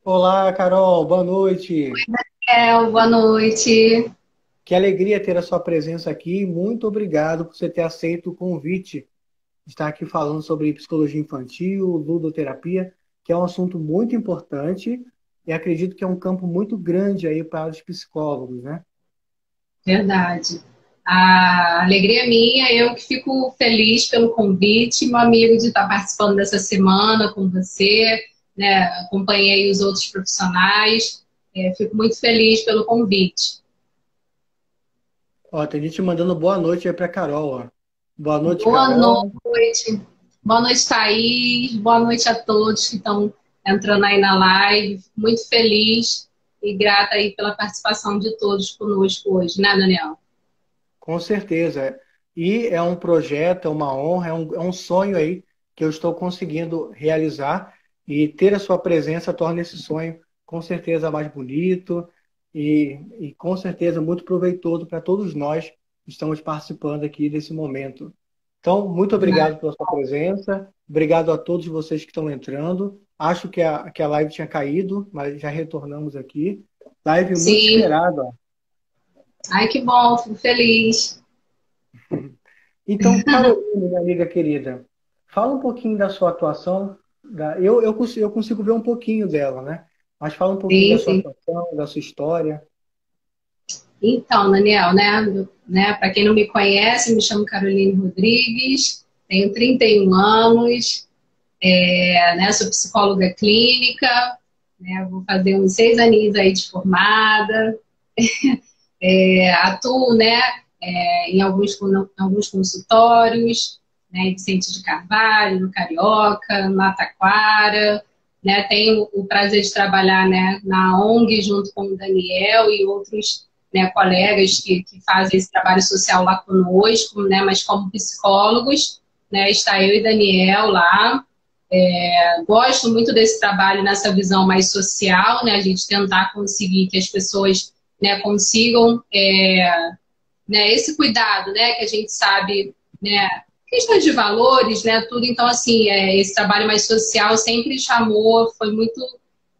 Olá, Carol, boa noite. Boa noite. Que alegria ter a sua presença aqui. Muito obrigado por você ter aceito o convite de estar aqui falando sobre psicologia infantil, ludoterapia, que é um assunto muito importante e acredito que é um campo muito grande aí para os psicólogos, né? Verdade. A alegria é minha, eu que fico feliz pelo convite, meu amigo, de estar participando dessa semana com você, né? Acompanhei os outros profissionais, fico muito feliz pelo convite. Ó, tem gente mandando boa noite aí para Carol, ó. Boa noite, Boa Carol. noite. Boa noite, Thaís. Boa noite a todos que estão entrando aí na live. Fico muito feliz e grata aí pela participação de todos conosco hoje, né, Daniel? Com certeza. E é um projeto, é uma honra, é um sonho aí que eu estou conseguindo realizar e ter a sua presença torna esse sonho com certeza mais bonito e com certeza muito proveitoso para todos nós que estamos participando aqui desse momento. Então, muito obrigado pela sua presença, obrigado a todos vocês que estão entrando. Acho que a live tinha caído, mas já retornamos aqui. Live muito Sim. esperada. Ai, que bom, fico feliz. Então, Carolina, minha amiga querida, fala um pouquinho da sua atuação. Eu consigo ver um pouquinho dela, né? Mas fala um pouquinho da Sim, sua sim. atuação, da sua história. Então, Daniel, né, para quem não me conhece, me chamo Caroline Rodrigues, tenho 31 anos, né, sou psicóloga clínica, né, vou fazer uns 6 aninhos aí de formada, atuo, né, em alguns consultórios, né, em Vicente de Carvalho, no Carioca, no Taquara, né, tenho o prazer de trabalhar, né, na ONG junto com o Daniel e outros, né, colegas que fazem esse trabalho social lá conosco, né, mas como psicólogos, né, está eu e Daniel lá. Gosto muito desse trabalho nessa visão mais social, né, a gente tentar conseguir que as pessoas, né, consigam, né, esse cuidado, né, que a gente sabe, né, questões de valores, né, tudo. Então, assim, esse trabalho mais social sempre chamou, foi muito,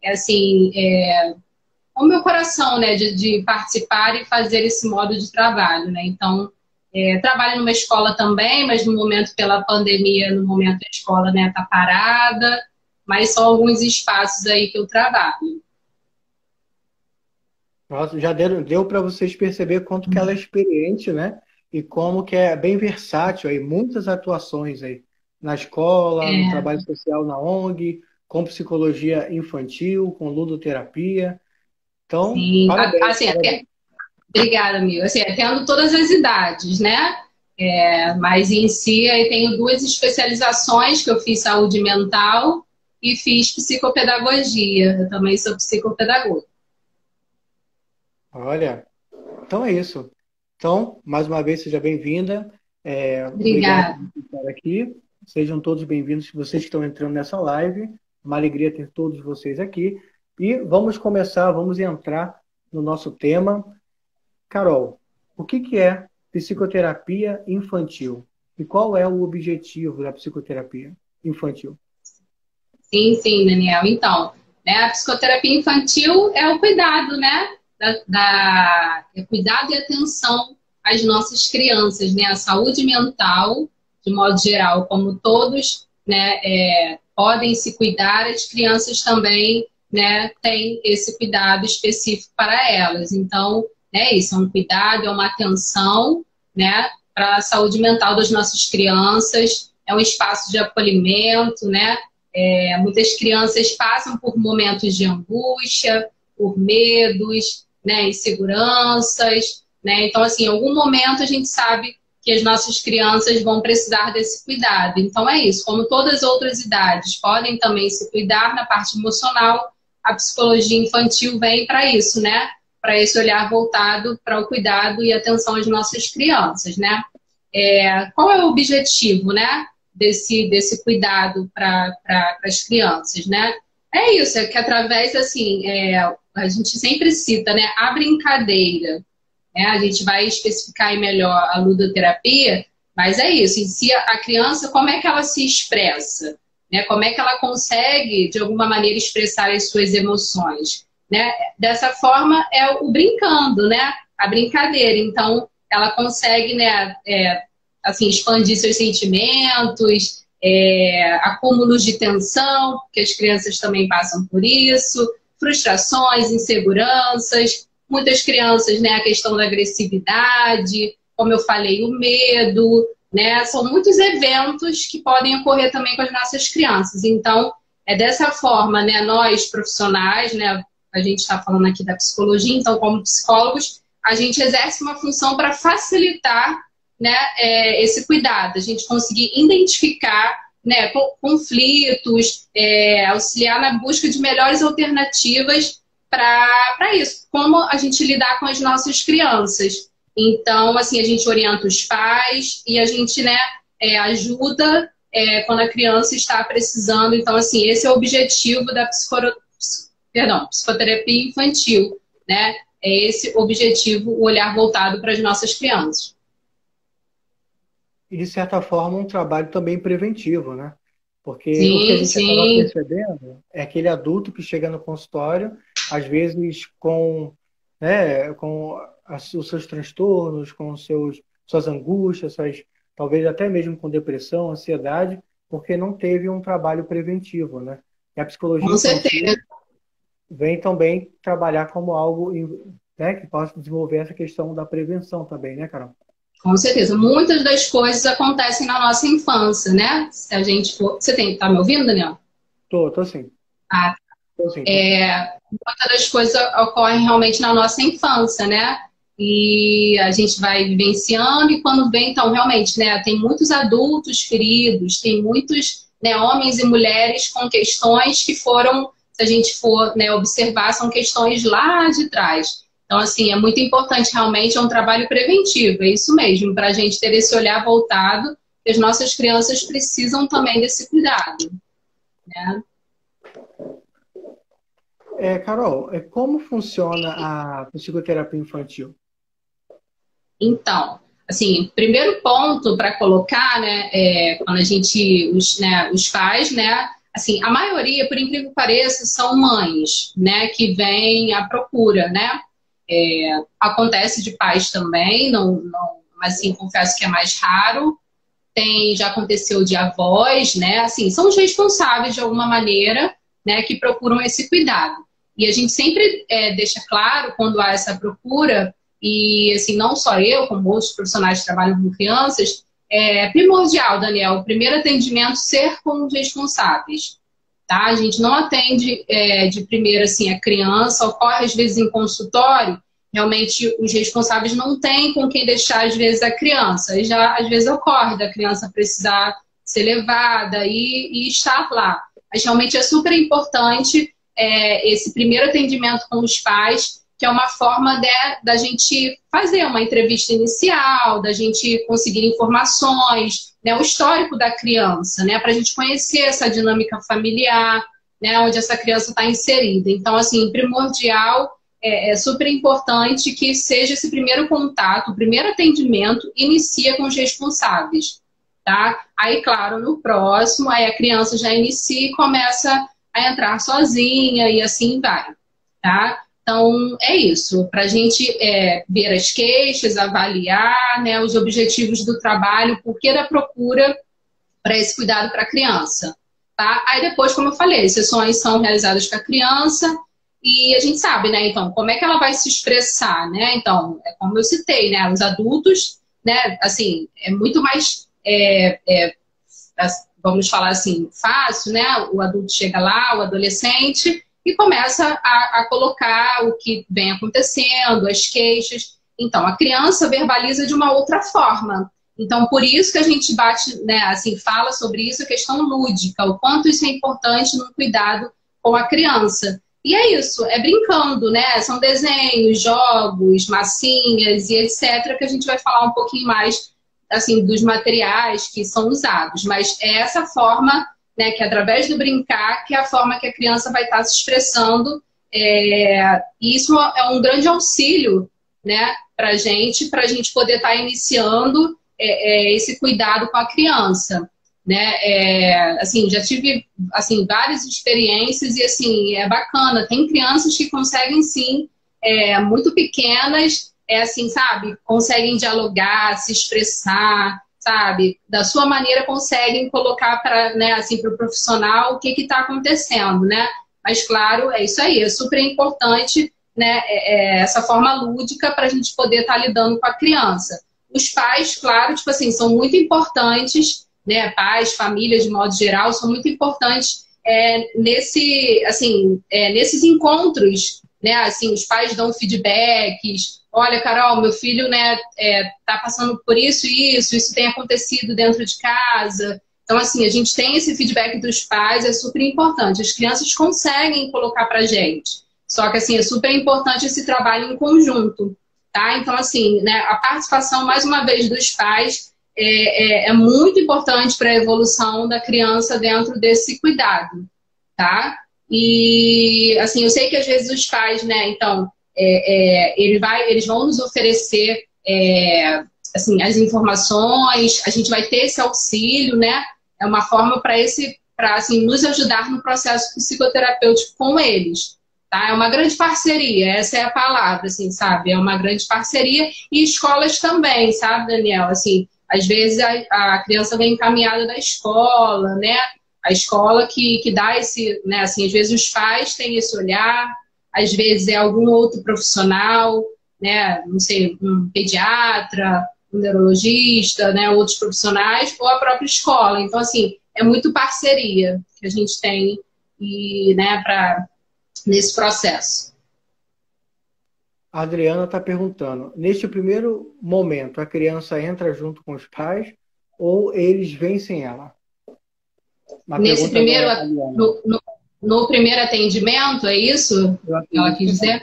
assim, o meu coração, né, de participar e fazer esse modo de trabalho, né. Então, trabalho numa escola também, mas no momento, pela pandemia, no momento a escola, né, tá parada, mas são alguns espaços aí que eu trabalho. Nossa, deu para vocês perceber quanto que ela é experiente, né? E como que é bem versátil aí, muitas atuações aí na escola, no É, trabalho social na ONG, com psicologia infantil, com ludoterapia. Então, sim, parabéns, assim, parabéns. obrigada, amigo. Assim, atendo todas as idades, né? Mas em si, aí tenho duas especializações, que eu fiz saúde mental e fiz psicopedagogia. Eu também sou psicopedagoga. Olha, então é isso. Então, mais uma vez, seja bem-vinda. Obrigado Obrigada. por estar aqui. Sejam todos bem-vindos, vocês que estão entrando nessa live. Uma alegria ter todos vocês aqui. E vamos começar, vamos entrar no nosso tema. Carol, o que que é psicoterapia infantil? E qual é o objetivo da psicoterapia infantil? Sim, sim, Daniel. Então, né, a psicoterapia infantil é o cuidado, né? É cuidado e atenção às nossas crianças, né? A saúde mental, de modo geral, como todos, né, podem se cuidar, as crianças também, né, têm esse cuidado específico para elas. Então, né, isso é um cuidado, é uma atenção, né, para a saúde mental das nossas crianças, é um espaço de acolhimento, né? Muitas crianças passam por momentos de angústia, por medos, né, inseguranças, né? Então, assim, em algum momento a gente sabe que as nossas crianças vão precisar desse cuidado. Então, é isso. Como todas as outras idades podem também se cuidar na parte emocional, a psicologia infantil vem para isso, né? Para esse olhar voltado para o cuidado e atenção às nossas crianças, né? Qual é o objetivo, né? Desse cuidado para as crianças, né? É isso, é que através, assim, a gente sempre cita, né? A brincadeira, né? A gente vai especificar aí melhor a ludoterapia, mas é isso, em si a criança, como é que ela se expressa? né? Como é que ela consegue, de alguma maneira, expressar as suas emoções, né? Dessa forma é o brincando, né? A brincadeira. Então, ela consegue, né, assim, expandir seus sentimentos, acúmulos de tensão, porque as crianças também passam por isso, frustrações, inseguranças, muitas crianças, né, a questão da agressividade, como eu falei, o medo, né? São muitos eventos que podem ocorrer também com as nossas crianças. Então, é dessa forma, né, nós profissionais, né, a gente está falando aqui da psicologia, então, como psicólogos, a gente exerce uma função para facilitar, né, esse cuidado, a gente conseguir identificar, né, conflitos, auxiliar na busca de melhores alternativas para isso, como a gente lidar com as nossas crianças. Então, assim, a gente orienta os pais e a gente, né, ajuda quando a criança está precisando. Então, assim, esse é o objetivo da psicoterapia infantil, né? É esse objetivo, o olhar voltado para as nossas crianças. E, de certa forma, um trabalho também preventivo, né? Porque o que a Sim, gente acaba sim. percebendo é aquele adulto que chega no consultório, às vezes com, né, com os seus transtornos, com suas angústias, talvez até mesmo com depressão, ansiedade, porque não teve um trabalho preventivo, né? E a psicologia Com certeza. infantil vem também trabalhar como algo, né, que possa desenvolver essa questão da prevenção também, né, Carol? Com certeza. Muitas das coisas acontecem na nossa infância, né? Se a gente for. Tá me ouvindo, Daniel? Tô sim. Ah, Tô sim, tô sim. muitas das coisas ocorrem realmente na nossa infância, né? E a gente vai vivenciando e quando vem, então, realmente, né? Tem muitos adultos feridos, tem muitos, né, homens e mulheres com questões que foram, se a gente for, né, observar, são questões lá de trás. Então, assim, é muito importante realmente, é um trabalho preventivo, é isso mesmo, para a gente ter esse olhar voltado, que as nossas crianças precisam também desse cuidado, né? Carol, como funciona a psicoterapia infantil? Então, assim, primeiro ponto para colocar, né, quando a gente, os pais, né, assim, a maioria, por incrível que pareça, são mães, né, que vêm à procura, né. Acontece de pais também, mas assim, confesso que é mais raro. Já aconteceu de avós, né, assim, são os responsáveis de alguma maneira, né, que procuram esse cuidado. E a gente sempre deixa claro quando há essa procura e, assim, não só eu, como outros profissionais que trabalham com crianças, é primordial, Daniel, o primeiro atendimento ser com os responsáveis, tá? A gente não atende de primeira, assim, a criança, ocorre às vezes em consultório, realmente os responsáveis não têm com quem deixar, às vezes, a criança. E já, às vezes, ocorre da criança precisar ser levada e estar lá. Mas realmente é super importante esse primeiro atendimento com os pais, que é uma forma da gente fazer uma entrevista inicial, da gente conseguir informações, né, o histórico da criança, né, para a gente conhecer essa dinâmica familiar, né, onde essa criança está inserida. Então, assim, primordial, é super importante que seja esse primeiro contato, o primeiro atendimento, inicia com os responsáveis, tá? Aí, claro, no próximo, aí a criança já inicia e começa a entrar sozinha e assim vai, tá? Então, é isso. Para a gente ver as queixas, avaliar, né, os objetivos do trabalho, o porquê da procura para esse cuidado para a criança, tá? Aí depois, como eu falei, as sessões são realizadas com a criança e a gente sabe, né, então, como é que ela vai se expressar, né? Então, como eu citei, né, os adultos, né, assim, é muito mais vamos falar assim, fácil, né? O adulto chega lá, o adolescente, e começa a colocar o que vem acontecendo, as queixas. Então, a criança verbaliza de uma outra forma. Então, por isso que a gente bate, né, assim, fala sobre isso, a questão lúdica, o quanto isso é importante no cuidado com a criança. E é isso, é brincando, né? São desenhos, jogos, massinhas e etc., que a gente vai falar um pouquinho mais assim, dos materiais que são usados, mas é essa forma, né, que através do brincar, que é a forma que a criança vai estar se expressando, e isso é um grande auxílio, né, para a gente poder estar iniciando esse cuidado com a criança. né? Assim, já tive assim várias experiências e assim é bacana. Tem crianças que conseguem sim, muito pequenas, assim, sabe, conseguem dialogar, se expressar, sabe, da sua maneira conseguem colocar para, né, assim, para o profissional o que está acontecendo, né? Mas claro, é isso aí, é super importante, né, essa forma lúdica para a gente poder estar lidando com a criança. Os pais, claro, tipo assim, são muito importantes, né? Pais, família, de modo geral, são muito importantes nesses encontros, né? Assim, os pais dão feedbacks. Olha, Carol, meu filho, né, tá passando por isso tem acontecido dentro de casa. Então, assim, a gente tem esse feedback dos pais, é super importante. As crianças conseguem colocar pra gente. Só que, assim, é super importante esse trabalho em conjunto, tá? Então, assim, né, a participação, mais uma vez, dos pais é muito importante para a evolução da criança dentro desse cuidado, tá? E, assim, eu sei que às vezes os pais, né, então, eles vão nos oferecer, assim, as informações, a gente vai ter esse auxílio, né? É uma forma para assim, nos ajudar no processo psicoterapêutico com eles. Tá? É uma grande parceria, essa é a palavra, assim, sabe? É uma grande parceria e escolas também, sabe, Daniel? Assim, às vezes a criança vem encaminhada da escola, né? A escola que dá esse, né? Assim, às vezes os pais têm esse olhar, às vezes é algum outro profissional, né? Não sei, um pediatra, um neurologista, né? Outros profissionais, ou a própria escola. Então, assim, é muito parceria que a gente tem e, né, nesse processo. A Adriana está perguntando: neste primeiro momento, a criança entra junto com os pais ou eles vencem ela? Uma Nesse pergunta primeiro, da Adriana. no primeiro atendimento, é isso que ela quis dizer?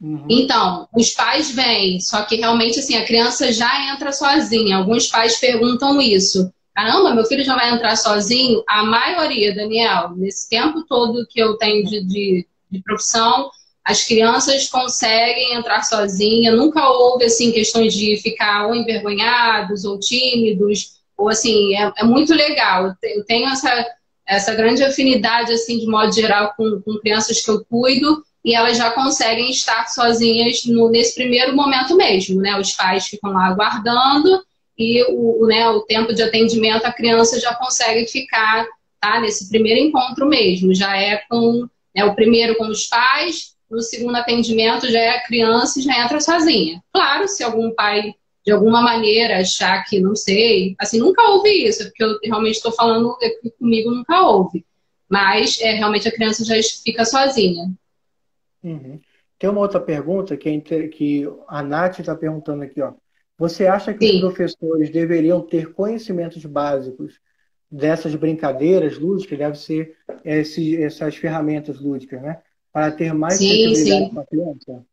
Uhum. Então, os pais vêm, só que realmente assim, a criança já entra sozinha. Alguns pais perguntam isso. Caramba, meu filho já vai entrar sozinho? A maioria, Daniel, nesse tempo todo que eu tenho de profissão, as crianças conseguem entrar sozinha. Nunca houve assim questões de ficar ou envergonhados ou tímidos, ou assim, é muito legal. Eu tenho essa grande afinidade, assim, de modo geral, com crianças que eu cuido, e elas já conseguem estar sozinhas nesse primeiro momento mesmo, né? Os pais ficam lá aguardando e o tempo de atendimento a criança já consegue ficar, tá? Nesse primeiro encontro mesmo, já né, o primeiro com os pais, no segundo atendimento já é a criança e já entra sozinha. Claro, se algum pai de alguma maneira achar que, não sei, assim, nunca houve isso, porque eu realmente estou falando que comigo nunca houve, mas realmente a criança já fica sozinha. Uhum. Tem uma outra pergunta que a Nath está perguntando aqui, ó. Você acha que os Sim, professores deveriam ter conhecimentos básicos dessas brincadeiras lúdicas, deve ser essas ferramentas lúdicas, né? Para ter mais sim, sensibilidade sim. com a criança?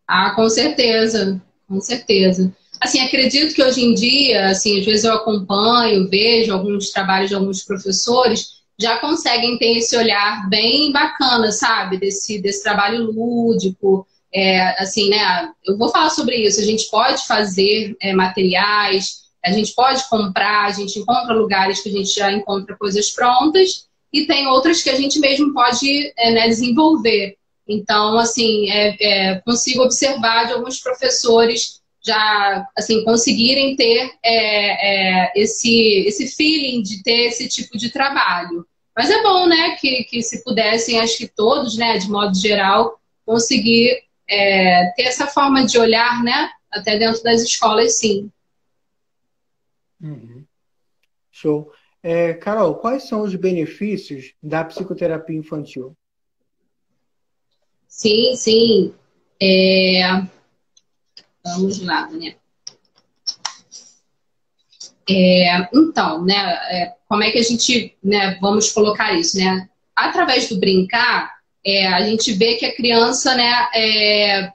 Ah, com certeza, com certeza. Assim, acredito que hoje em dia, assim, às vezes eu acompanho, vejo alguns trabalhos de alguns professores, já conseguem ter esse olhar bem bacana, sabe? Desse trabalho lúdico. Assim, né? Eu vou falar sobre isso. A gente pode fazer materiais, a gente pode comprar, a gente encontra lugares que a gente já encontra coisas prontas, e tem outras que a gente mesmo pode, né, desenvolver. Então, assim, consigo observar de alguns professores já, assim, conseguirem ter esse feeling de ter esse tipo de trabalho. Mas é bom, né, que se pudessem, acho que todos, né, de modo geral, conseguir ter essa forma de olhar, né, até dentro das escolas, sim. Uhum. Show. Carol, quais são os benefícios da psicoterapia infantil? Sim, sim. É, vamos lá, né? Então, né, como é que a gente, né, vamos colocar isso, né? Através do brincar, a gente vê que a criança, né,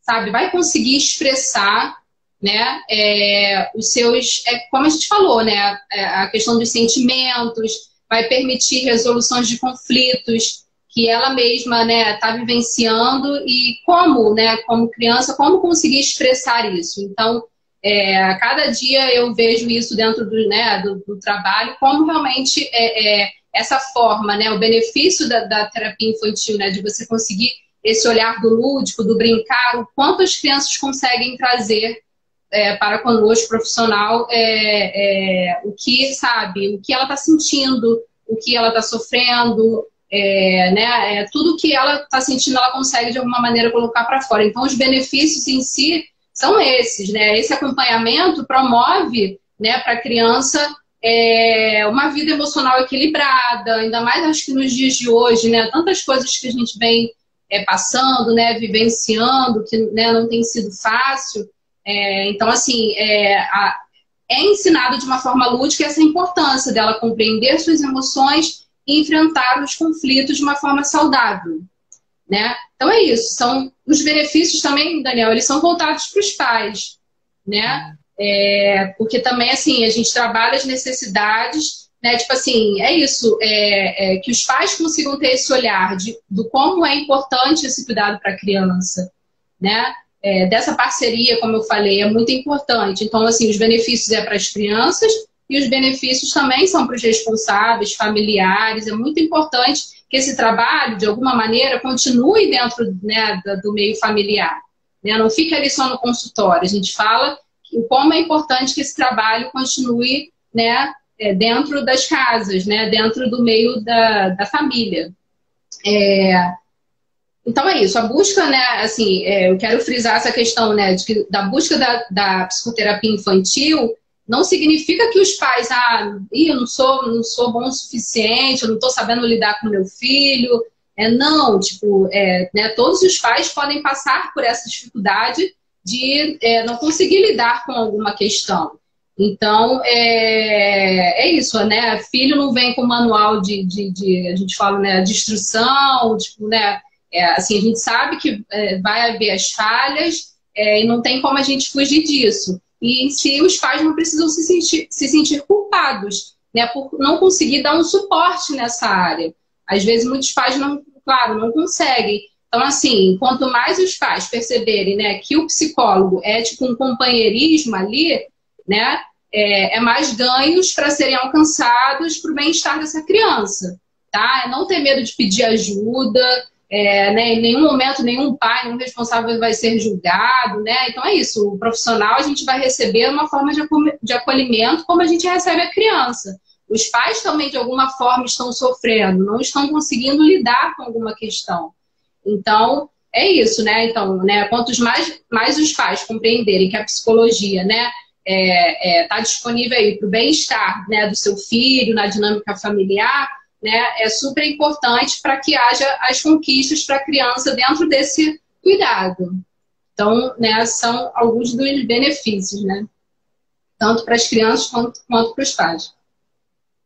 sabe, vai conseguir expressar, né, os seus, como a gente falou, né, a questão dos sentimentos, vai permitir resoluções de conflitos que ela mesma, né, está vivenciando e como, né, como criança, como conseguir expressar isso. Então, A cada dia eu vejo isso dentro do trabalho, como realmente essa forma, né, o benefício da terapia infantil, né, de você conseguir esse olhar do lúdico, do brincar, o quanto as crianças conseguem trazer para conosco, profissional, o que, sabe, o que ela está sentindo, o que ela está sofrendo, tudo que ela está sentindo, ela consegue de alguma maneira colocar para fora. Então, os benefícios em si são esses, né? Esse acompanhamento promove, né, para a criança uma vida emocional equilibrada, ainda mais acho que nos dias de hoje, né? Tantas coisas que a gente vem passando, né, vivenciando, que, né, não tem sido fácil. Então, assim, é ensinado de uma forma lúdica essa importância dela compreender suas emoções e enfrentar os conflitos de uma forma saudável, né? Então é isso. São os benefícios também, Daniel, eles são voltados para os pais, né? Porque também, assim, a gente trabalha as necessidades, né? Tipo assim, é isso, que os pais consigam ter esse olhar do como é importante esse cuidado para a criança, né? Dessa parceria, como eu falei, é muito importante. Então, assim, os benefícios para as crianças e os benefícios também são para os responsáveis, familiares. É muito importante que esse trabalho, de alguma maneira, continue dentro, né, do meio familiar, né? Não fique ali só no consultório. A gente fala como é importante que esse trabalho continue, né, dentro das casas, né, dentro do meio da família. Então é isso, a busca, né, assim, eu quero frisar essa questão, né, da busca da psicoterapia infantil não significa que os pais, eu não sou bom o suficiente, eu não estou sabendo lidar com meu filho. Não, tipo, né, todos os pais podem passar por essa dificuldade de não conseguir lidar com alguma questão. Então, é isso, né, filho não vem com manual a gente fala, né, de instrução, tipo, né, assim, a gente sabe que vai haver as falhas e não tem como a gente fugir disso. E em si, os pais não precisam se sentir culpados, né, por não conseguir dar um suporte nessa área. Às vezes, muitos pais, não conseguem. Então, assim, quanto mais os pais perceberem, né, que o psicólogo é tipo um companheirismo ali, né, mais ganhos para serem alcançados para o bem-estar dessa criança, tá? Não ter medo de pedir ajuda. Né, em nenhum momento nenhum pai, nenhum responsável vai ser julgado, né? Então é isso, o profissional a gente vai receber uma forma de acolhimento como a gente recebe a criança. Os pais também de alguma forma estão sofrendo, não estão conseguindo lidar com alguma questão. Então é isso, né? Então, né, quantos mais os pais compreenderem que a psicologia, né, tá disponível aí para o bem-estar, né, do seu filho, na dinâmica familiar, né, é super importante para que haja as conquistas para a criança dentro desse cuidado. Então, né, são alguns dos benefícios, né? Tanto para as crianças quanto para os pais.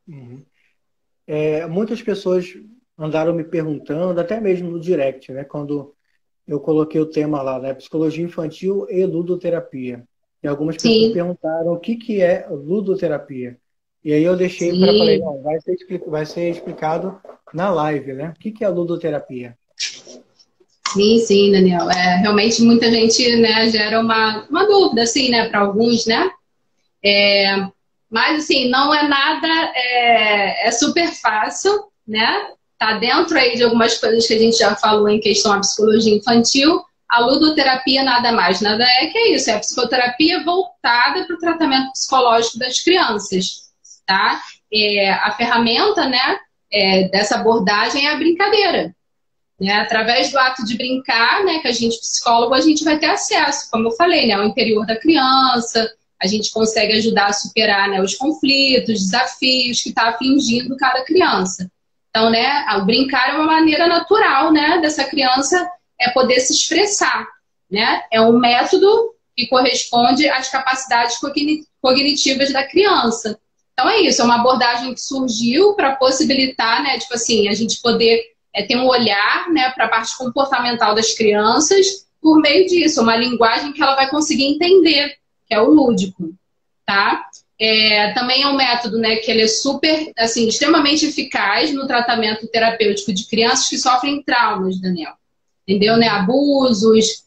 Uhum. Muitas pessoas andaram me perguntando, até mesmo no direct, né, quando eu coloquei o tema lá, né, psicologia infantil e ludoterapia. E algumas pessoas perguntaram o que é ludoterapia. E aí eu deixei para falar, não, vai ser explicado na live, né? O que é a ludoterapia? Sim, Daniel. Realmente muita gente, né, gera uma dúvida, assim, né, para alguns, né? Mas, assim, não é nada, é super fácil, né? Tá dentro aí de algumas coisas que a gente já falou em questão à psicologia infantil. A ludoterapia nada mais, nada que é isso. É a psicoterapia voltada para o tratamento psicológico das crianças. Tá? A ferramenta, né, dessa abordagem é a brincadeira. Né? Através do ato de brincar, né, que a gente, psicólogo, a gente vai ter acesso, como eu falei, né, ao interior da criança, a gente consegue ajudar a superar, né, os conflitos, desafios que está afligindo cada criança. Então, né, o brincar é uma maneira natural, né, dessa criança poder se expressar. Né? É um método que corresponde às capacidades cognitivas da criança. Então é isso, é uma abordagem que surgiu para possibilitar, né, tipo assim, a gente poder ter um olhar, né, para a parte comportamental das crianças por meio disso, uma linguagem que ela vai conseguir entender, que é o lúdico, tá? Também é um método, né, que ele é super, assim, extremamente eficaz no tratamento terapêutico de crianças que sofrem traumas, Daniel. Entendeu? Né? Abusos,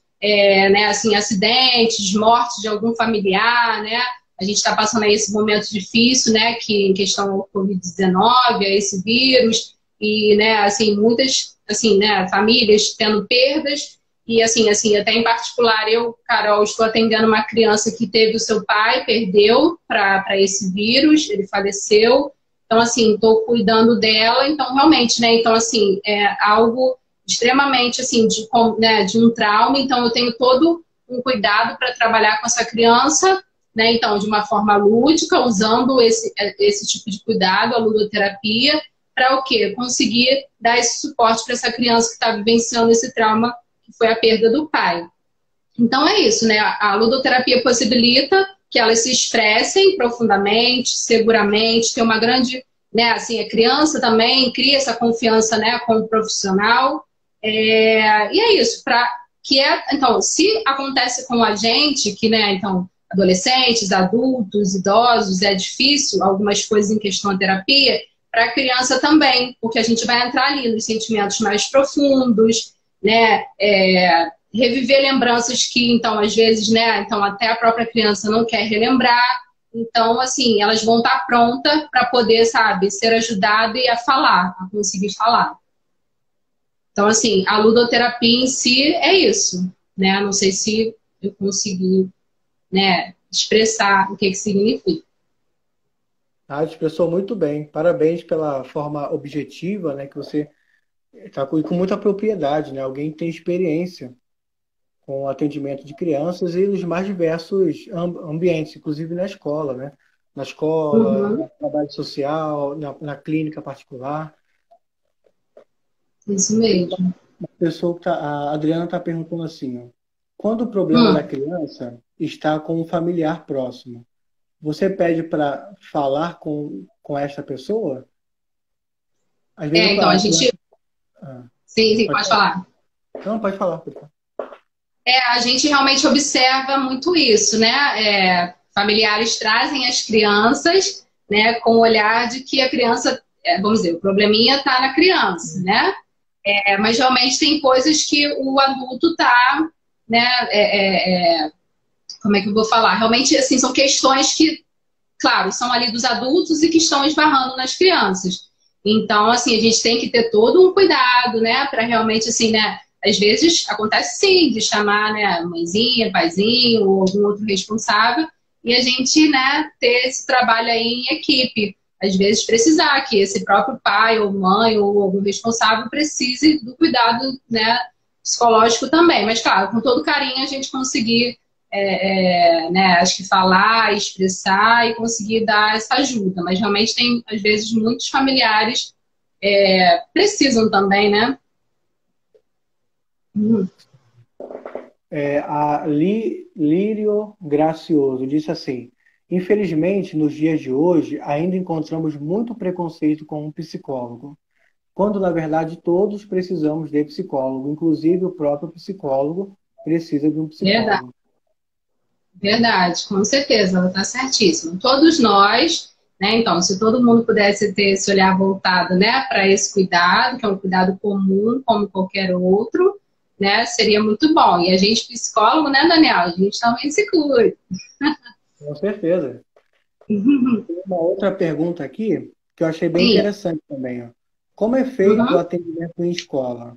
né, assim, acidentes, mortes de algum familiar, né? A gente está passando aí esse momento difícil, né, que em questão ao Covid-19, a esse vírus, e, né, assim, muitas, assim, né, famílias tendo perdas, e, assim, até em particular, eu, Carol, estou atendendo uma criança que teve o seu pai, perdeu para esse vírus, ele faleceu, então, assim, estou cuidando dela, então, realmente, né, então, assim, é algo extremamente, assim, né, de um trauma, então eu tenho todo um cuidado para trabalhar com essa criança, né, então, de uma forma lúdica, usando esse tipo de cuidado, a ludoterapia, para o quê? Conseguir dar esse suporte para essa criança que está vivenciando esse trauma, que foi a perda do pai. Então é isso, né? A ludoterapia possibilita que elas se expressem profundamente, seguramente, tem uma grande, né, assim, a criança também cria essa confiança, né, com o profissional. E é isso, então, se acontece com a gente, que, né, então, adolescentes, adultos, idosos, é difícil algumas coisas em questão da terapia, para a criança também, porque a gente vai entrar ali nos sentimentos mais profundos, né, reviver lembranças que, então, às vezes, né, então até a própria criança não quer relembrar, então, assim, elas vão estar prontas para poder, sabe, ser ajudada e a falar, a conseguir falar. Então, assim, a ludoterapia em si é isso, né, não sei se eu consegui, né, expressar o que significa. Ah, expressou muito bem. Parabéns pela forma objetiva, né, que você está com muita propriedade, né? Alguém que tem experiência com o atendimento de crianças e nos mais diversos ambientes, inclusive na escola, né? Na escola, Uhum, no trabalho social, na clínica particular. isso mesmo. A pessoa a Adriana está perguntando assim, ó, quando o problema da Hum. criança está com um familiar próximo, você pede para falar com esta pessoa? Às vezes Então, a a gente... criança... Ah, Sim, sim, pode pode falar. falar. Não, pode falar. Pode falar. A gente realmente observa muito isso, né? Familiares trazem as crianças, né, com o olhar de que a criança, vamos dizer, o probleminha está na criança, né? Mas realmente tem coisas que o adulto tá, né? Como é que eu vou falar? Realmente, assim, são questões que, claro, são ali dos adultos e que estão esbarrando nas crianças. Então, assim, a gente tem que ter todo um cuidado, né, para realmente, assim, né, às vezes acontece sim de chamar, né, mãezinha, paizinho ou algum outro responsável e a gente, né, ter esse trabalho aí em equipe. Às vezes precisar que esse próprio pai ou mãe ou algum responsável precise do cuidado, né, psicológico também. Mas, claro, com todo carinho a gente conseguir né, acho que falar, expressar e conseguir dar essa ajuda. Mas realmente tem, às vezes, muitos familiares precisam também, né? A Lírio Gracioso disse assim: infelizmente, nos dias de hoje, ainda encontramos muito preconceito com um psicólogo, quando na verdade todos precisamos de psicólogo, inclusive o próprio psicólogo precisa de um Verdade, psicólogo. verdade, com certeza, ela está certíssima. Todos nós, né? Então, se todo mundo pudesse ter esse olhar voltado, né, para esse cuidado, que é um cuidado comum, como qualquer outro, né, seria muito bom. E a gente, psicólogo, né, Daniel? A gente também se cuida. Com certeza. Tem uma outra pergunta aqui que eu achei bem Sim. interessante também. Ó. Como é feito o Uhum. atendimento em escola?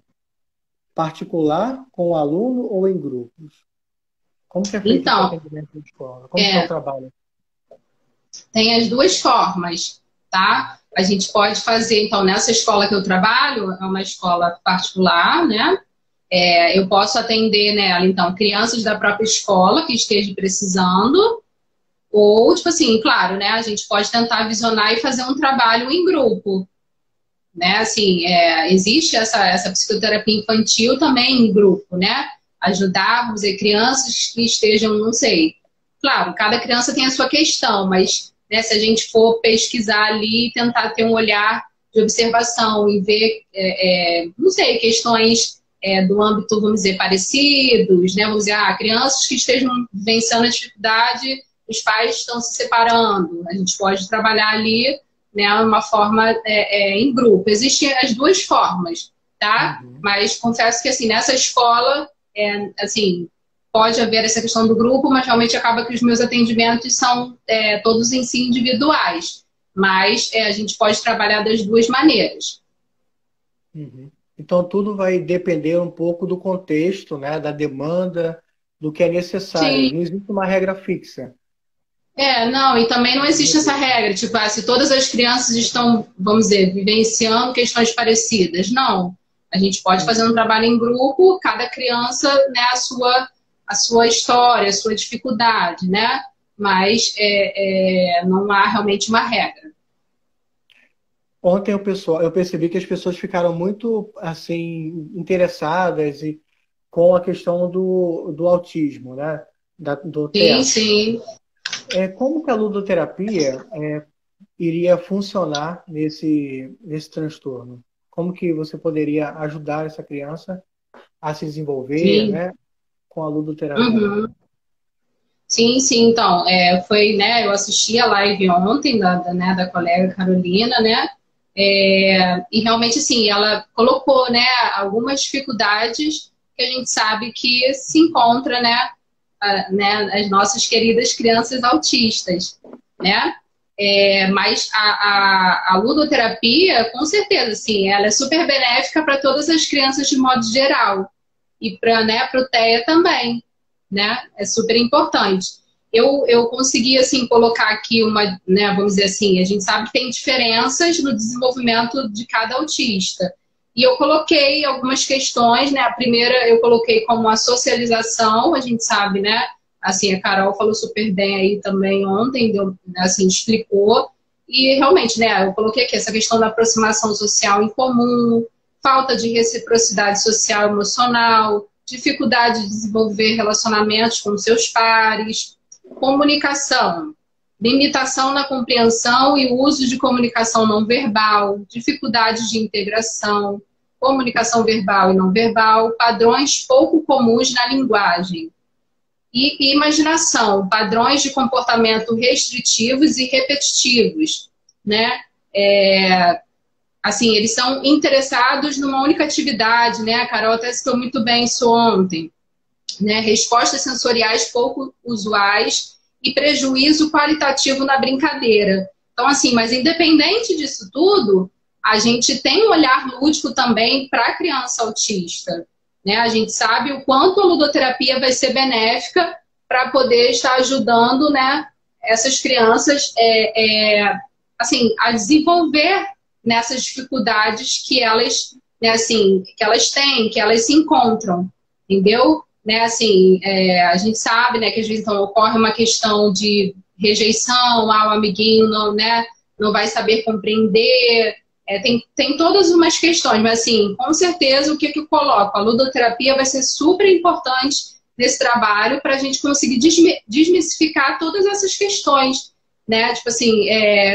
Particular, com o aluno ou em grupos? Como que é feito esse Então, atendimento em escola? Como que é o é, trabalho? tem as duas formas, tá? A gente pode fazer, então, nessa escola que eu trabalho, é uma escola particular, né? Eu posso atender nela, então, crianças da própria escola que estejam precisando, ou, tipo assim, claro, né? A gente pode tentar visionar e fazer um trabalho em grupo, né? Assim, existe essa psicoterapia infantil também em grupo, né? Ajudar, vamos dizer, crianças que estejam, não sei. Claro, cada criança tem a sua questão, mas né, se a gente for pesquisar ali e tentar ter um olhar de observação e ver, não sei, questões do âmbito, vamos dizer, parecidos, né? Vamos dizer, crianças que estejam vivenciando a dificuldade, os pais estão se separando. A gente pode trabalhar ali né, uma forma em grupo. Existem as duas formas, tá? Uhum. Mas confesso que assim nessa escola, assim, pode haver essa questão do grupo, mas realmente acaba que os meus atendimentos são todos em si individuais. Mas a gente pode trabalhar das duas maneiras. Uhum. Então, tudo vai depender um pouco do contexto, né, da demanda, do que é necessário. Sim. Não existe uma regra fixa. Não, e também não existe essa regra, tipo, se todas as crianças estão, vamos dizer, vivenciando questões parecidas. Não. A gente pode fazer um trabalho em grupo, cada criança, né, a sua história, a sua dificuldade, né? Mas não há realmente uma regra. Ontem eu percebi que as pessoas ficaram muito assim interessadas com a questão do autismo, né? Do Sim, TEA. sim. Como que a ludoterapia iria funcionar nesse transtorno? Como que você poderia ajudar essa criança a se desenvolver, Sim. né, com a ludoterapia? Uhum. Sim, sim, então, foi, né, eu assisti a live ontem da colega Carolina, né, e realmente, assim, ela colocou, né, algumas dificuldades que a gente sabe que se encontra, né, as nossas queridas crianças autistas, né, mas a ludoterapia, com certeza, assim, ela é super benéfica para todas as crianças de modo geral, e para, né, o TEA também, né? É super importante. Eu consegui, assim, colocar aqui uma, né, vamos dizer assim, a gente sabe que tem diferenças no desenvolvimento de cada autista. E eu coloquei algumas questões, né? A primeira eu coloquei como a socialização, a gente sabe, né? Assim, a Carol falou super bem aí também ontem, deu, assim, explicou. E realmente, né, eu coloquei aqui essa questão da aproximação social em comum, falta de reciprocidade social e emocional, dificuldade de desenvolver relacionamentos com seus pares, comunicação, limitação na compreensão e uso de comunicação não verbal, dificuldades de integração, comunicação verbal e não verbal, padrões pouco comuns na linguagem. E imaginação, padrões de comportamento restritivos e repetitivos, né? Assim, eles são interessados numa única atividade, né? A Carol até citou muito bem isso ontem, né? Respostas sensoriais pouco usuais e prejuízo qualitativo na brincadeira. Então, assim, mas independente disso tudo, a gente tem um olhar lúdico também para a criança autista, né? A gente sabe o quanto a ludoterapia vai ser benéfica para poder estar ajudando, né, essas crianças assim, a desenvolver nessas dificuldades que elas, né, assim, que elas têm, que elas se encontram, entendeu? Né, assim, a gente sabe, né, que às vezes então, ocorre uma questão de rejeição, o amiguinho não, né, não vai saber compreender, tem todas umas questões, mas assim, com certeza o que eu coloco? A ludoterapia vai ser super importante nesse trabalho para a gente conseguir desmistificar todas essas questões, né? Tipo assim,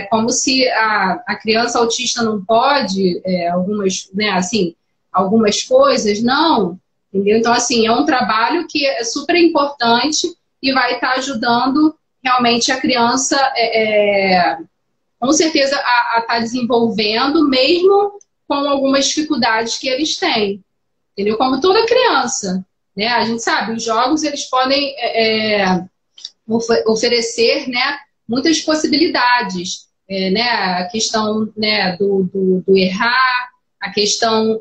como se a criança autista não pode algumas, né, assim, algumas coisas, não, entendeu? Então, assim, é um trabalho que é super importante e vai estar ajudando realmente a criança, com certeza, a estar desenvolvendo, mesmo com algumas dificuldades que eles têm, entendeu? Como toda criança, né? A gente sabe, os jogos, eles podem oferecer, né, muitas possibilidades, né, a questão, né, do errar, a questão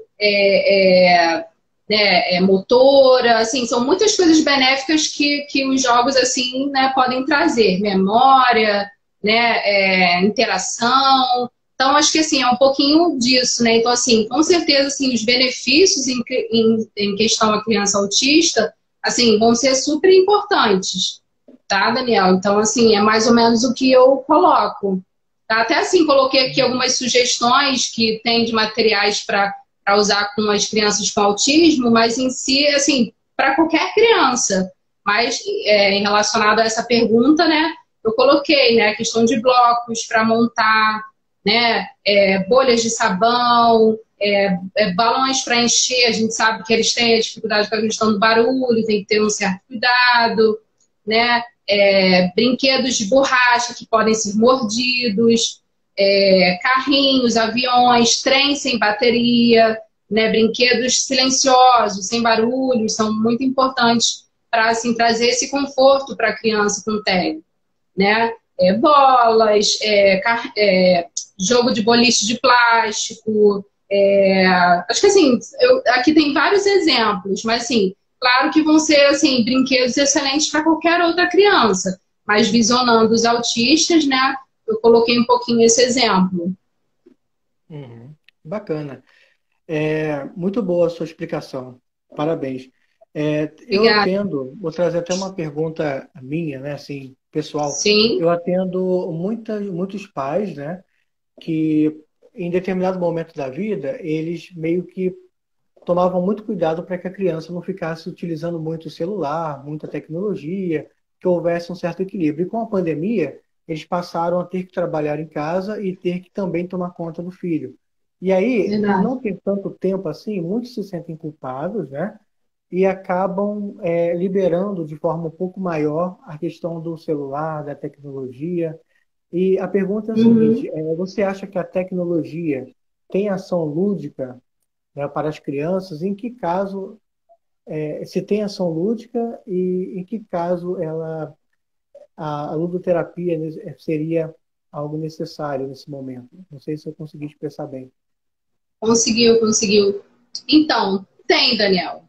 motora, assim, são muitas coisas benéficas que os jogos, assim, né, podem trazer, memória, né, interação. Então, acho que, assim, é um pouquinho disso, né? Então, assim, com certeza, assim, os benefícios em questão à criança autista, assim, vão ser super importantes, tá, Daniel? Então, assim, é mais ou menos o que eu coloco. Tá? Até, assim, coloquei aqui algumas sugestões que tem de materiais para usar com as crianças com autismo, mas em si, assim, para qualquer criança. Mas, relacionado a essa pergunta, né, eu coloquei, né, a questão de blocos para montar, né, bolhas de sabão, balões para encher, a gente sabe que eles têm a dificuldade com a questão do barulho, tem que ter um certo cuidado, né, brinquedos de borracha que podem ser mordidos, carrinhos, aviões, trens sem bateria, né, brinquedos silenciosos, sem barulho, são muito importantes para assim, trazer esse conforto para a criança com o TED, né? Bolas, jogo de boliche de plástico, acho que assim, aqui tem vários exemplos, mas assim, claro que vão ser assim, brinquedos excelentes para qualquer outra criança, mas visionando os autistas, né? Eu coloquei um pouquinho esse exemplo. Uhum. Bacana. Muito boa a sua explicação. Parabéns. Eu Obrigada. atendo, vou trazer até uma pergunta minha, né, assim, pessoal. Sim. Eu atendo muitos pais, né, que em determinado momento da vida, eles meio que tomavam muito cuidado para que a criança não ficasse utilizando muito o celular, muita tecnologia, que houvesse um certo equilíbrio. E com a pandemia, eles passaram a ter que trabalhar em casa e ter que também tomar conta do filho. E aí, por Verdade. não ter tanto tempo assim, muitos se sentem culpados, né? E acabam liberando de forma um pouco maior a questão do celular, da tecnologia. E a pergunta é a Uhum. seguinte: você acha que a tecnologia tem ação lúdica, né, para as crianças? Em que caso, se tem ação lúdica e em que caso a ludoterapia seria algo necessário nesse momento? Não sei se eu consegui expressar bem. Conseguiu, conseguiu. Então, tem, Daniel.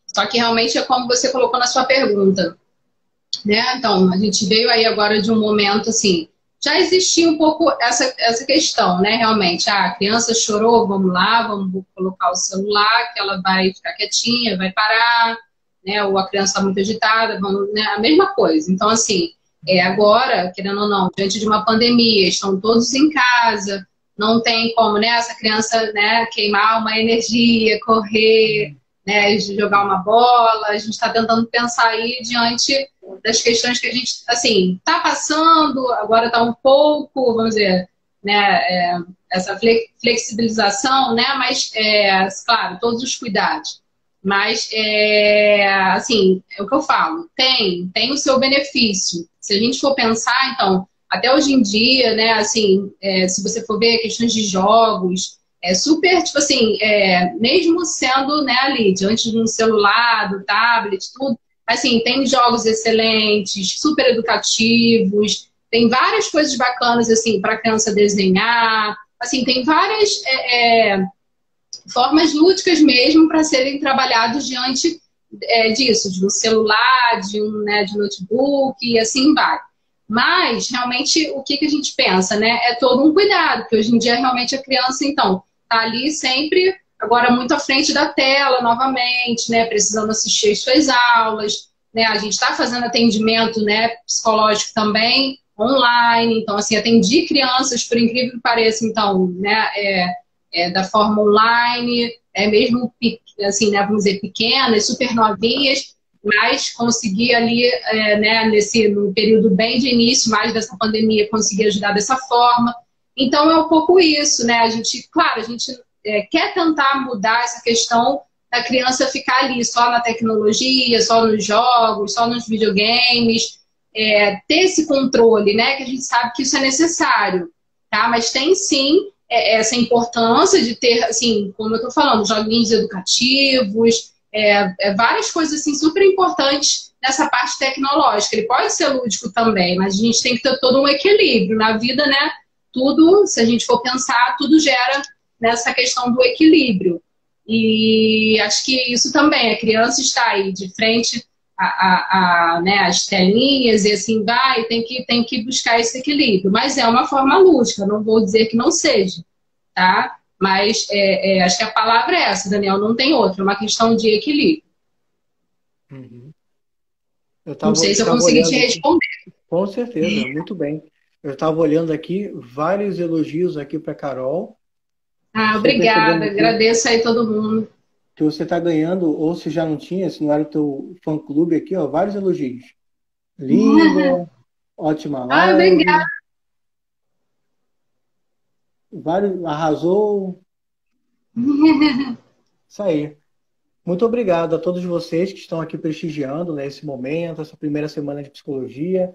Só que realmente é como você colocou na sua pergunta, né? Então, a gente veio aí agora de um momento assim, já existia um pouco essa questão, né? Realmente, a criança chorou, vamos lá, vamos colocar o celular, que ela vai ficar quietinha, vai parar, né? Ou a criança está muito agitada, vamos, né? A mesma coisa. Então, assim, agora, querendo ou não, diante de uma pandemia, estão todos em casa, não tem como, né? Essa criança, né? Queimar uma energia, correr, né? Jogar uma bola. A gente está tentando pensar aí diante das questões que a gente, assim, está passando, agora está um pouco, vamos dizer, né, essa flexibilização, né, mas, claro, todos os cuidados. Mas, assim, é o que eu falo, tem o seu benefício. Se a gente for pensar, então, até hoje em dia, né, assim, se você for ver questões de jogos, super, tipo assim, mesmo sendo, né, ali, diante de um celular, do tablet, tudo, assim, tem jogos excelentes, super educativos, tem várias coisas bacanas, assim, para a criança desenhar, assim, tem várias formas lúdicas mesmo para serem trabalhados diante disso, de um celular, de notebook e assim vai. Mas, realmente, o que a gente pensa, né? É todo um cuidado, porque hoje em dia, realmente, a criança, então, tá ali sempre, agora, muito à frente da tela, novamente, né? Precisando assistir as suas aulas, né? A gente está fazendo atendimento, né, psicológico também, online. Então, assim, atendi crianças, por incrível que pareça, então, né? Da forma online, mesmo, assim, né, vamos dizer, pequenas, super novinhas, mas consegui ali, né, no período bem de início, mais dessa pandemia, consegui ajudar dessa forma. Então, é um pouco isso, né? A gente, claro, a gente quer tentar mudar essa questão da criança ficar ali só na tecnologia, só nos jogos, só nos videogames, ter esse controle, né? Que a gente sabe que isso é necessário, tá? Mas tem sim essa importância de ter, assim, como eu estou falando, joguinhos educativos, várias coisas assim super importantes nessa parte tecnológica. Ele pode ser lúdico também, mas a gente tem que ter todo um equilíbrio na vida, né? Tudo, se a gente for pensar, tudo gera nessa questão do equilíbrio. E acho que isso também, a criança está aí de frente né, as telinhas e assim vai, tem que buscar esse equilíbrio. Mas é uma forma lúdica, não vou dizer que não seja, tá? Mas acho que a palavra é essa, Daniel, não tem outra, é uma questão de equilíbrio. Uhum. Não sei se eu Estava consegui te olhando aqui, responder. com certeza, muito bem. Eu estava olhando aqui vários elogios aqui para Carol. Ah, Estou percebendo obrigada, aqui agradeço aí todo mundo. que você está ganhando, ou se já não tinha, se não era o teu fã-clube aqui, ó, vários elogios. Linda, ótima Ah, obrigada. live, vários, arrasou. Isso aí. Muito obrigado a todos vocês que estão aqui prestigiando, né, esse momento, essa primeira semana de psicologia.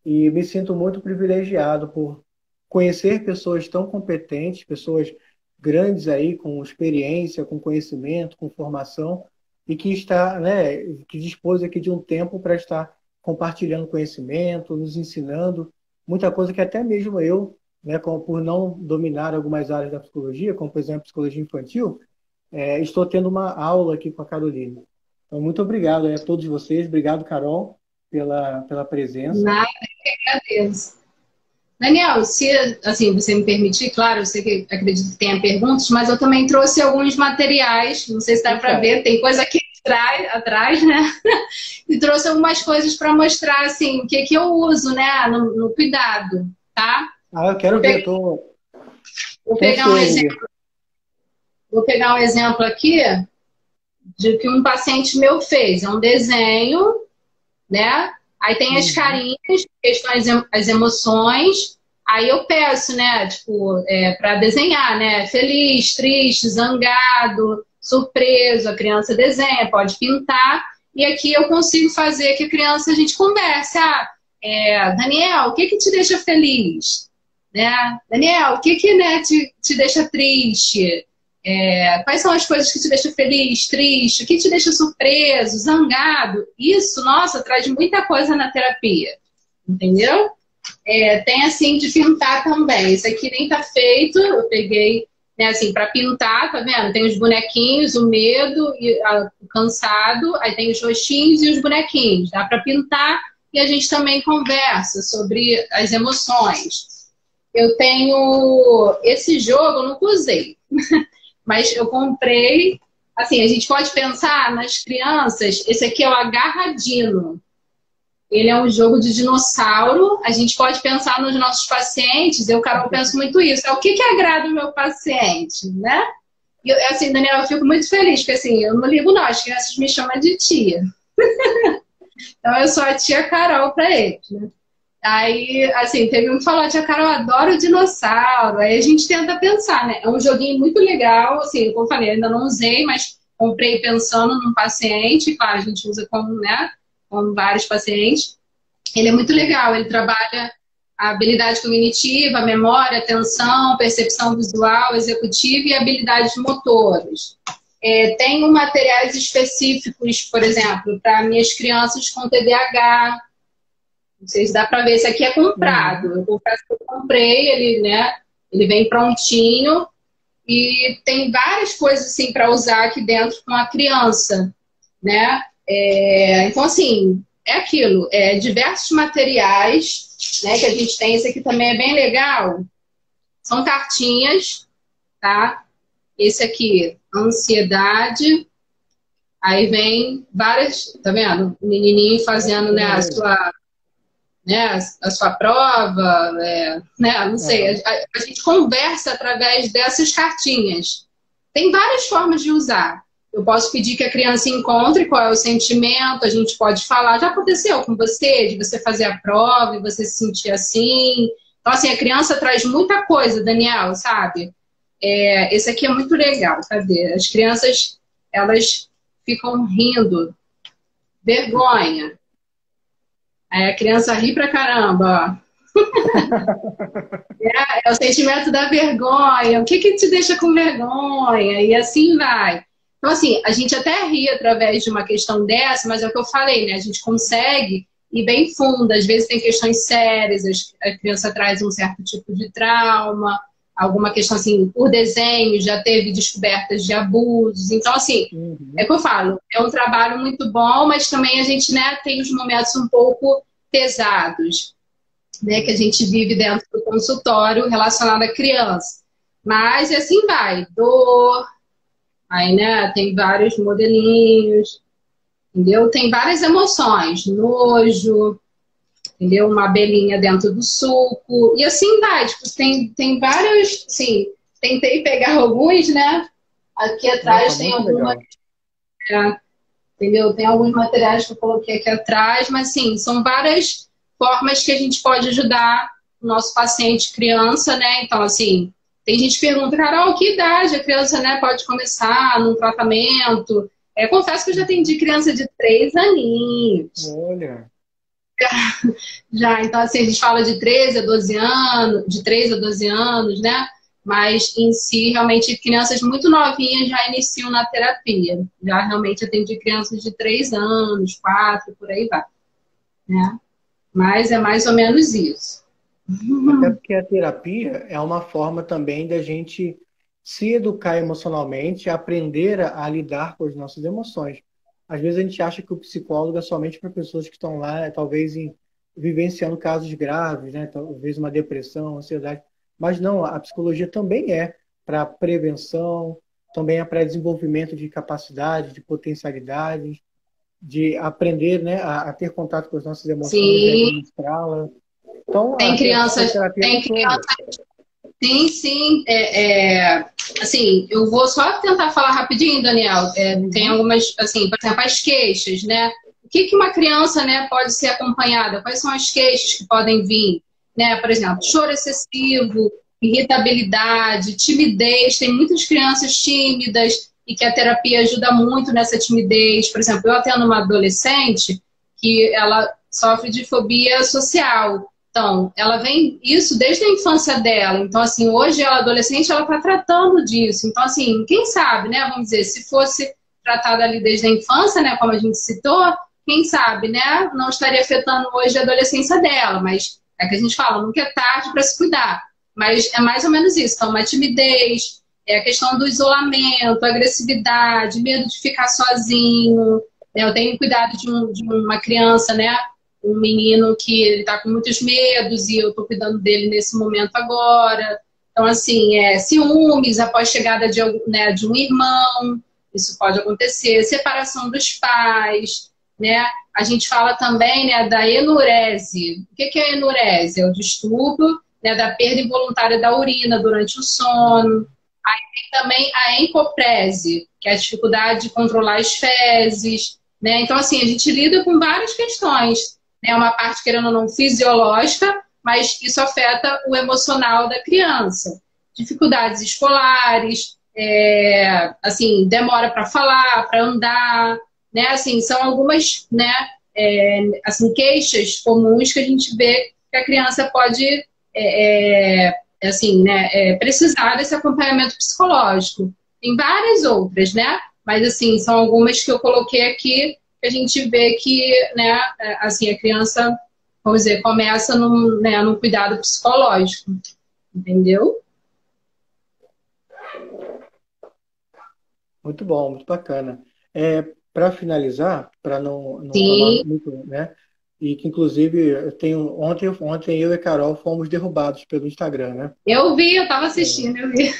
E me sinto muito privilegiado por conhecer pessoas tão competentes, pessoas grandes aí, com experiência, com conhecimento, com formação, e que está, né, que dispôs aqui de um tempo para estar compartilhando conhecimento, nos ensinando muita coisa que até mesmo eu, né, por não dominar algumas áreas da psicologia, como por exemplo psicologia infantil, estou tendo uma aula aqui com a Carolina. Então, muito obrigado a todos vocês, obrigado, Carol, pela presença. Nada, agradeço. Daniel, se assim, você me permitir, claro, eu sei que acredito que tenha perguntas, mas eu também trouxe alguns materiais, não sei se dá para ver, tem coisa aqui atrás, né? E trouxe algumas coisas para mostrar assim, o que eu uso, né, no cuidado, tá? Eu quero ver, vou pegar um exemplo. Vou pegar um exemplo aqui de que um paciente meu fez. É um desenho, né? Aí tem as carinhas, que estão as emoções. Aí eu peço, né, tipo, para desenhar, né? Feliz, triste, zangado, surpreso. A criança desenha, pode pintar. E aqui eu consigo fazer que a criança, a gente converse. Daniel, o que te deixa feliz? Né? Daniel, o que né, te deixa triste? Quais são as coisas que te deixam feliz, triste, o que te deixa surpreso, zangado? Isso, nossa, traz muita coisa na terapia, entendeu? Tem assim de pintar também. Isso aqui nem tá feito, eu peguei, né, assim, para pintar, tá vendo? Tem os bonequinhos, o medo, o cansado, aí tem os rostinhos e os bonequinhos. Dá para pintar e a gente também conversa sobre as emoções. Eu tenho esse jogo, eu nunca usei. Mas eu comprei, assim, a gente pode pensar nas crianças, esse aqui é o Agarradino. Ele é um jogo de dinossauro, a gente pode pensar nos nossos pacientes, eu, Carol, penso muito isso. O que agrada o meu paciente, né? E, assim, Daniel, eu fico muito feliz, porque assim, eu não ligo não, as crianças me chamam de tia. Então eu sou a tia Carol para eles, né? Aí, assim, teve um que falou, tia Carol, eu adoro dinossauro. Aí a gente tenta pensar, né? É um joguinho muito legal, assim, como eu falei, ainda não usei, mas comprei pensando num paciente, claro, a gente usa como, né, com vários pacientes. Ele é muito legal, ele trabalha a habilidade cognitiva, a memória, atenção, percepção visual, executiva e habilidades motoras. Tenho materiais específicos, por exemplo, para minhas crianças com TDAH. Não sei se dá para ver, esse aqui é comprado. Eu confesso que eu comprei, ele, né, ele vem prontinho e tem várias coisas assim para usar aqui dentro com a criança, né? Então, assim, é aquilo, diversos materiais, né, que a gente tem. Esse aqui também é bem legal. São cartinhas, tá? Esse aqui, ansiedade. Aí vem várias, tá vendo? O menininho fazendo, né, a sua prova, né, não sei, a gente conversa através dessas cartinhas. Tem várias formas de usar. Eu posso pedir que a criança encontre qual é o sentimento, a gente pode falar, já aconteceu com você, de você fazer a prova e você se sentir assim. Então, assim, a criança traz muita coisa, Daniel, sabe? Esse aqui é muito legal, cadê? As crianças, elas ficam rindo. Vergonha. Aí a criança ri pra caramba, ó. É o sentimento da vergonha. O que te deixa com vergonha? E assim vai. Então, assim, a gente até ri através de uma questão dessa, mas é o que eu falei, né? A gente consegue ir bem fundo. Às vezes tem questões sérias, a criança traz um certo tipo de trauma, alguma questão assim, por desenho, já teve descobertas de abusos. Então, assim, é o que eu falo, é um trabalho muito bom, mas também a gente, né, tem os momentos um pouco pesados, né, que a gente vive dentro do consultório relacionado à criança. Mas assim vai, dor, aí, né, tem vários modelinhos, entendeu? Tem várias emoções, nojo, entendeu? Uma abelhinha dentro do suco, e assim vai, tipo, tem vários, sim, tentei pegar alguns, né? Aqui atrás tem algumas, entendeu? Tem alguns materiais que eu coloquei aqui atrás, mas sim, são várias formas que a gente pode ajudar o nosso paciente criança, né? Então, assim, tem gente que pergunta, Carol, que idade a criança, né, pode começar num tratamento? Confesso que eu já atendi criança de 3 aninhos. Olha. Já, então assim, a gente fala de 13 a 12 anos, de 3 a 12 anos, né? mas em si, realmente, crianças muito novinhas já iniciam na terapia. Já realmente atendi crianças de 3 anos, 4, por aí vai, né? Mas é mais ou menos isso. Até porque a terapia é uma forma também da gente se educar emocionalmente, aprender a lidar com as nossas emoções. Às vezes a gente acha que o psicólogo é somente para pessoas que estão lá, talvez vivenciando casos graves, né? Talvez uma depressão, ansiedade. Mas não, a psicologia também é para prevenção, também é para desenvolvimento de capacidades, de potencialidades, de aprender, né, a ter contato com as nossas emoções e Sim, administrá-las. Então, tem a crianças, psicoterapia é um tem todo. sim, sim. Assim, eu vou só tentar falar rapidinho, Daniel. Tem Uhum. algumas, assim, por exemplo, as queixas, né? O que que uma criança, né, pode ser acompanhada? Quais são as queixas que podem vir? Né? Por exemplo, choro excessivo, irritabilidade, timidez. Tem muitas crianças tímidas e que a terapia ajuda muito nessa timidez. Por exemplo, eu atendo uma adolescente que ela sofre de fobia social. Então, ela vem isso desde a infância dela. Então, assim, hoje ela adolescente, ela está tratando disso. Então, assim, quem sabe, né? Vamos dizer, se fosse tratada ali desde a infância, né? Como a gente citou, quem sabe, né? Não estaria afetando hoje a adolescência dela. Mas é que a gente fala, nunca é tarde para se cuidar. Mas é mais ou menos isso. Então, uma timidez, é a questão do isolamento, agressividade, medo de ficar sozinho. Né? Eu tenho cuidado de uma criança, né? Um menino que ele está com muitos medos e eu estou cuidando dele nesse momento agora. Então, assim, ciúmes após chegada né, de um irmão, isso pode acontecer. Separação dos pais, né? A gente fala também, né, da enurese. O que é a enurese? É o distúrbio, né, da perda involuntária da urina durante o sono. Tem também a encoprese, que é a dificuldade de controlar as fezes, né? Então, assim, a gente lida com várias questões, né? Uma parte, querendo ou não, fisiológica, mas isso afeta o emocional da criança. Dificuldades escolares, assim, demora para falar, para andar, né? Assim, são algumas, né, assim, queixas comuns que a gente vê que a criança pode assim, né, precisar desse acompanhamento psicológico. Tem várias outras, né? Mas, assim, são algumas que eu coloquei aqui que a gente vê que, né, assim, a criança, vamos dizer, começa num cuidado psicológico, entendeu? Muito bom, muito bacana. Para finalizar, para não tomar Sim, muito, né? E que inclusive eu tenho ontem eu e a Carol fomos derrubados pelo Instagram, né? eu vi, eu estava assistindo, eu vi.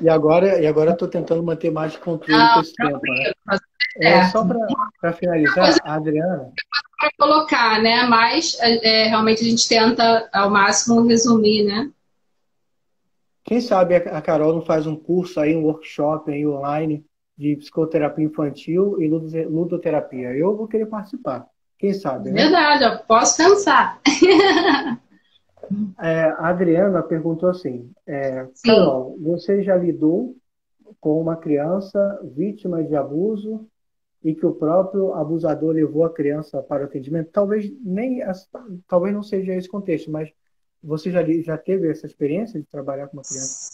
E agora eu estou tentando manter mais controle com Não, esse tempo, né? tranquilo, tá certo. Só para finalizar, a Adriana, Para colocar, né? Mas realmente a gente tenta ao máximo resumir, né? quem sabe a Carol não faz um curso aí, um workshop aí online de psicoterapia infantil e ludoterapia. Eu vou querer participar. Quem sabe, né? Verdade, eu posso pensar. A Adriana perguntou assim: Sim. Carol, você já lidou com uma criança vítima de abuso e que o próprio abusador levou a criança para o atendimento? Talvez não seja esse contexto, mas você já teve essa experiência de trabalhar com uma criança?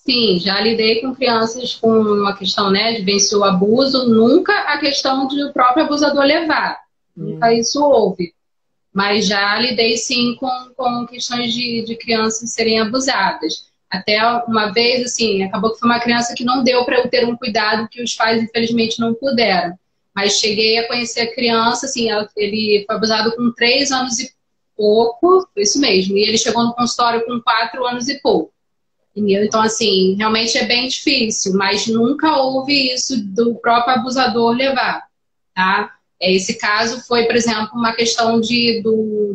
Sim, já lidei com crianças com uma questão, né, de vencer o abuso, nunca a questão de o próprio abusador levar. Nunca Hum, isso houve. Mas já lidei sim com questões de crianças serem abusadas. Até uma vez, assim, acabou que foi uma criança que não deu para eu ter um cuidado que os pais, infelizmente, não puderam. Mas cheguei a conhecer a criança, assim, ele foi abusado com 3 anos e pouco, foi isso mesmo. E ele chegou no consultório com 4 anos e pouco. Entendeu? Então, assim, realmente é bem difícil, mas nunca houve isso do próprio abusador levar, tá? Esse caso foi, por exemplo, uma questão de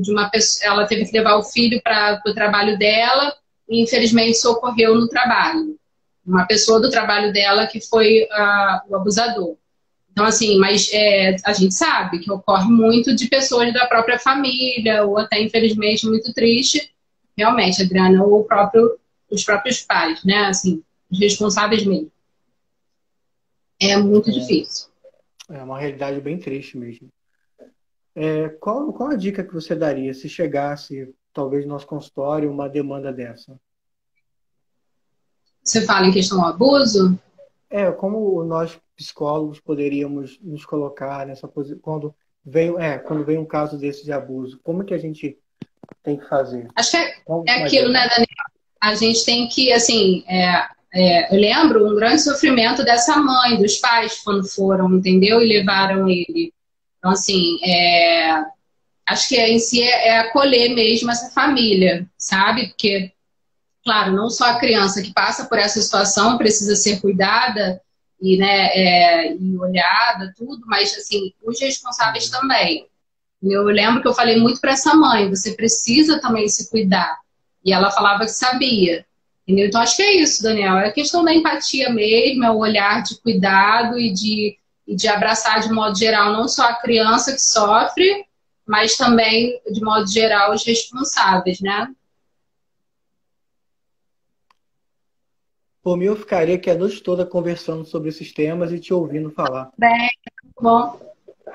uma pessoa, ela teve que levar o filho para o trabalho dela e infelizmente socorreu no trabalho. Uma pessoa do trabalho dela que foi o abusador. Então, assim, mas a gente sabe que ocorre muito de pessoas da própria família, ou até, infelizmente, muito triste, realmente, Adriana, ou os próprios pais, né? Assim, os responsáveis mesmo. É muito difícil. é uma realidade bem triste mesmo. Qual a dica que você daria se chegasse, talvez, no nosso consultório, uma demanda dessa? Você fala em questão do abuso? Como nós psicólogos poderíamos nos colocar nessa posição quando vem um caso desse de abuso? Como que a gente tem que fazer? Acho que Como é aquilo, fazer? né, Daniel? A gente tem que, assim, eu lembro um grande sofrimento dessa mãe, dos pais, quando foram, entendeu? E levaram ele. Então, assim, acho que em si é acolher mesmo essa família, sabe? Porque, claro, não só a criança que passa por essa situação precisa ser cuidada e, né, e olhada, tudo, mas, assim, os responsáveis também. Eu lembro que eu falei muito para essa mãe, você precisa também se cuidar. E ela falava que sabia. Entendeu? Então, acho que é isso, Daniel. É a questão da empatia mesmo, é o olhar de cuidado e de abraçar de modo geral não só a criança que sofre, mas também, de modo geral, os responsáveis, né? Por mim, eu ficaria aqui a noite toda conversando sobre esses temas e te ouvindo falar. Bem, tá bom.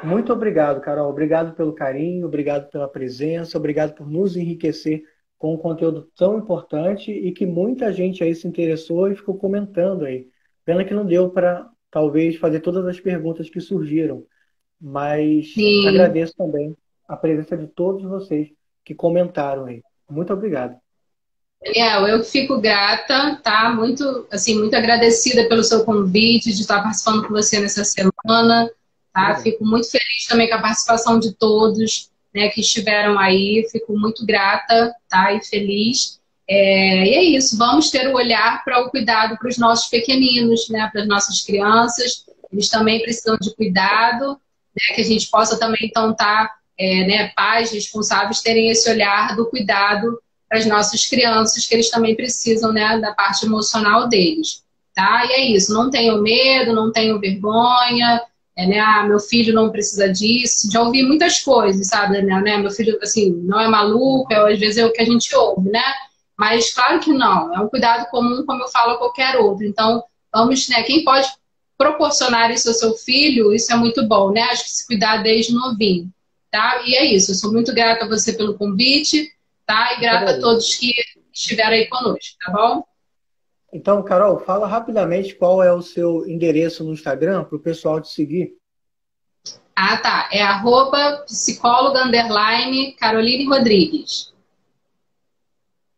Muito obrigado, Carol. Obrigado pelo carinho, obrigado pela presença, obrigado por nos enriquecer com um conteúdo tão importante e que muita gente aí se interessou e ficou comentando aí. Pena que não deu para, talvez, fazer todas as perguntas que surgiram, mas Sim. agradeço também a presença de todos vocês que comentaram aí. Muito obrigado. Daniel, eu fico grata, tá? Muito, assim, muito agradecida pelo seu convite, de estar participando com você nessa semana, tá? Obrigado. Fico muito feliz também com a participação de todos, né, que estiveram aí. Fico muito grata, tá? E feliz. E é isso, vamos ter o olhar para o cuidado para os nossos pequeninos, né? Para as nossas crianças. Eles também precisam de cuidado, né? Que a gente possa também, então, estar, né, pais responsáveis terem esse olhar do cuidado para as nossas crianças, que eles também precisam, né, da parte emocional deles, tá? E é isso, não tenham medo, não tenham vergonha, né, meu filho não precisa disso, já ouvi muitas coisas, sabe, né, meu filho, assim, não é maluco, às vezes é o que a gente ouve, né, mas claro que não, é um cuidado comum, como eu falo a qualquer outro, então, vamos, né, quem pode proporcionar isso ao seu filho, isso é muito bom, né, acho que se cuidar desde novinho, tá? E é isso, eu sou muito grata a você pelo convite, tá? E Eu grata a agradeço. todos que estiveram aí conosco, tá bom? Então, Carol, fala rapidamente qual é o seu endereço no Instagram para o pessoal te seguir. Ah, tá. É @psicóloga Caroline Rodrigues.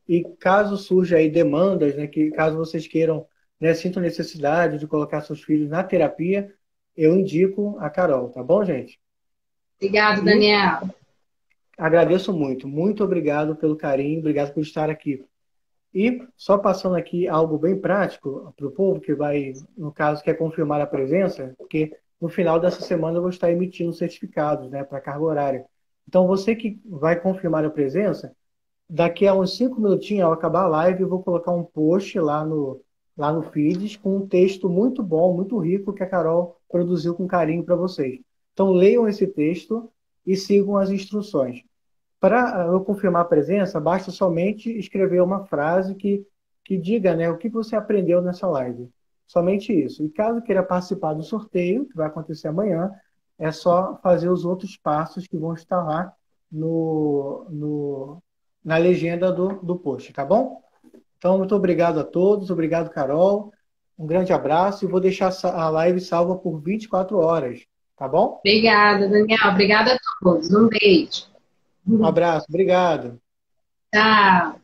E caso surja aí demandas, né, que caso vocês queiram, né, sintam necessidade de colocar seus filhos na terapia, eu indico a Carol, tá bom, gente? Obrigado, E Daniel. agradeço muito, muito obrigado pelo carinho, obrigado por estar aqui. E só passando aqui algo bem prático para o povo que vai, no caso, quer confirmar a presença, porque no final dessa semana eu vou estar emitindo certificados, né, para carga horária. Então, você que vai confirmar a presença, daqui a uns 5 minutinhos, ao acabar a live, eu vou colocar um post lá no Feeds com um texto muito bom, muito rico, que a Carol produziu com carinho para vocês. Então, leiam esse texto e sigam as instruções. Para eu confirmar a presença, basta somente escrever uma frase que diga, né, o que você aprendeu nessa live. Somente isso. E caso queira participar do sorteio, que vai acontecer amanhã, é só fazer os outros passos que vão estar lá na legenda do post, tá bom? Então, muito obrigado a todos, obrigado, Carol. Um grande abraço e vou deixar a live salva por 24 horas, tá bom? Obrigada, Daniel. Obrigada a todos. Um beijo. Um abraço, obrigado. Tchau.